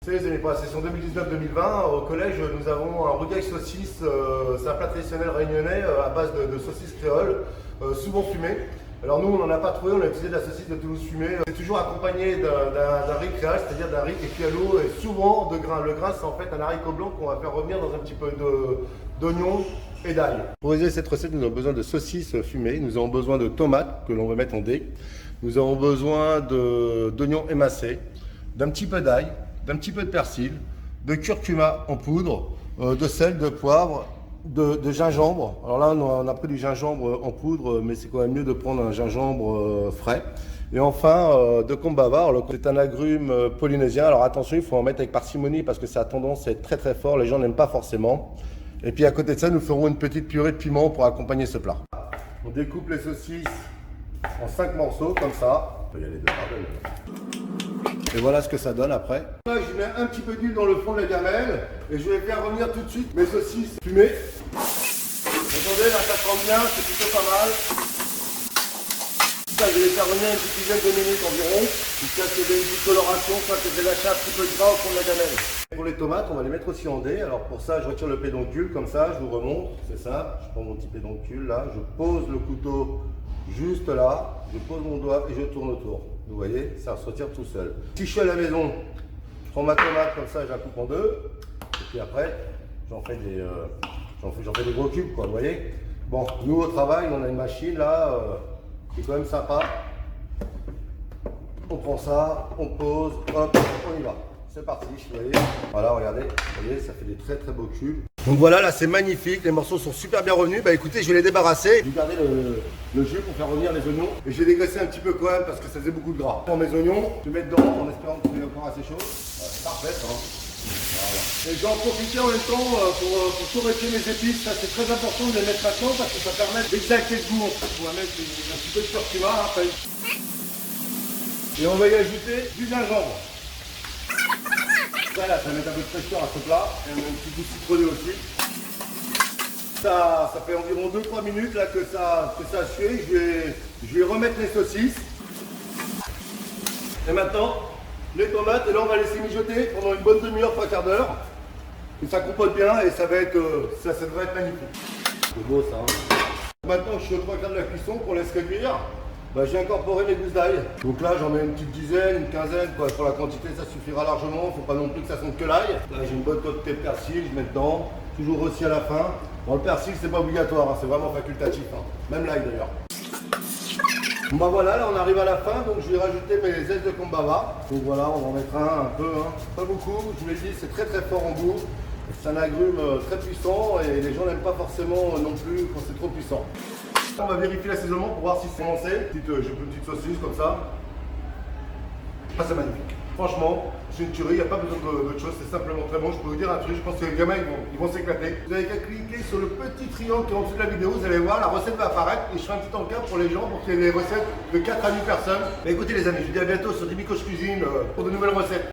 C'est les années pour la session 2019-2020, au collège, nous avons un rougail saucisse, c'est un plat traditionnel réunionnais à base de saucisses créoles, souvent fumées. Alors nous, on n'en a pas trouvé, on a utilisé de la saucisse de Toulouse fumée. C'est toujours accompagné d'un riz créole, c'est-à-dire d'un riz qui est cuit à l'eau et souvent de grains. Le grain, c'est en fait un haricot blanc qu'on va faire revenir dans un petit peu d'oignon et d'ail. Pour réaliser cette recette, nous avons besoin de saucisses fumées, nous avons besoin de tomates que l'on va mettre en dés, nous avons besoin d'oignons émincés, d'un petit peu d'ail, d'un petit peu de persil, de curcuma en poudre, de sel, de poivre, de gingembre. Alors là, on a pris du gingembre en poudre, mais c'est quand même mieux de prendre un gingembre frais. Et enfin, de kombava. C'est un agrume polynésien. Alors attention, il faut en mettre avec parcimonie parce que ça a tendance à être très très fort. Les gens n'aiment pas forcément. Et puis à côté de ça, nous ferons une petite purée de piment pour accompagner ce plat. On découpe les saucisses en 5 morceaux comme ça. Il y a les deux pardon. Et voilà ce que ça donne après. Là, je mets un petit peu d'huile dans le fond de la gamelle et je vais faire revenir tout de suite mes saucisses fumées. Attendez, là ça trempe bien, c'est plutôt pas mal. Ça, je vais les faire revenir une petite dizaine de minutes environ, jusqu'à ce qu'il y ait une petite coloration, soit que j'ai lâché un petit peu de gras au fond de la gamelle. Pour les tomates, on va les mettre aussi en dés. Alors pour ça, je retire le pédoncule comme ça, je vous remonte, c'est ça. Je prends mon petit pédoncule là, je pose le couteau juste là, je pose mon doigt et je tourne autour. Vous voyez, ça se retire tout seul. Si je suis à la maison, je prends ma tomate comme ça, je la coupe en deux. Et puis après, j'en fais des gros cubes, quoi, vous voyez. Bon, nous au travail, on a une machine là, qui est quand même sympa. On prend ça, on pose, hop, on y va. C'est parti, vous voyez. Voilà, regardez, vous voyez, ça fait des très très beaux cubes. Donc voilà, là c'est magnifique, les morceaux sont super bien revenus. Bah écoutez, je vais les débarrasser. Je vais garder le jus pour faire revenir les oignons. Et je vais dégraisser un petit peu quand même parce que ça faisait beaucoup de gras. Je prends mes oignons, je les mets dedans en espérant que c'est encore assez chaud. Ouais, parfait ça. Voilà. Et je vais en profiter en même temps pour surveiller mes épices. Ça c'est très important de les mettre maintenant parce que ça permet d'exalter le goût. On va mettre un petit peu de curcuma après. Et on va y ajouter du gingembre. Voilà, ça va mettre un peu de fraîcheur à ce plat, et un petit goût citronné aussi. Ça fait environ 2-3 minutes là, que ça a sué. Je vais remettre les saucisses. Et maintenant, les tomates, et là on va laisser mijoter pendant une bonne demi-heure, 3/4 d'heure. Et ça compote bien et ça devrait être magnifique. C'est beau ça. Hein. Maintenant je suis aux 3/4 de la cuisson qu'on laisse cuire. Bah, j'ai incorporé mes gousses d'ail. Donc là j'en mets une petite dizaine, une quinzaine, quoi. Pour la quantité ça suffira largement, faut pas non plus que ça sente que l'ail. Là j'ai une bonne quantité de persil, je mets dedans, toujours aussi à la fin. Bon, le persil c'est pas obligatoire, hein, c'est vraiment facultatif, hein. Même l'ail d'ailleurs. Bon bah voilà, là on arrive à la fin, donc je vais rajouter mes ailes de kombava. Donc voilà, on va en mettre un peu, hein. Pas beaucoup, je vous l'ai dit, c'est très très fort en goût. C'est un agrume très puissant et les gens n'aiment pas forcément non plus quand c'est trop puissant. On va vérifier l'assaisonnement pour voir si c'est lancé. J'ai une petite saucisse comme ça. Ah, c'est magnifique. Franchement, c'est une tuerie, il n'y a pas besoin d'autre chose, c'est simplement très bon. Je peux vous dire un truc, je pense que les gamins ils vont s'éclater. Vous avez qu'à cliquer sur le petit triangle qui est en dessous de la vidéo, vous allez voir, la recette va apparaître et je ferai un petit encart pour les gens pour qu'il y ait des recettes de 4 à 8 personnes. Mais écoutez les amis, je vous dis à bientôt sur Dimicoche Cuisine pour de nouvelles recettes.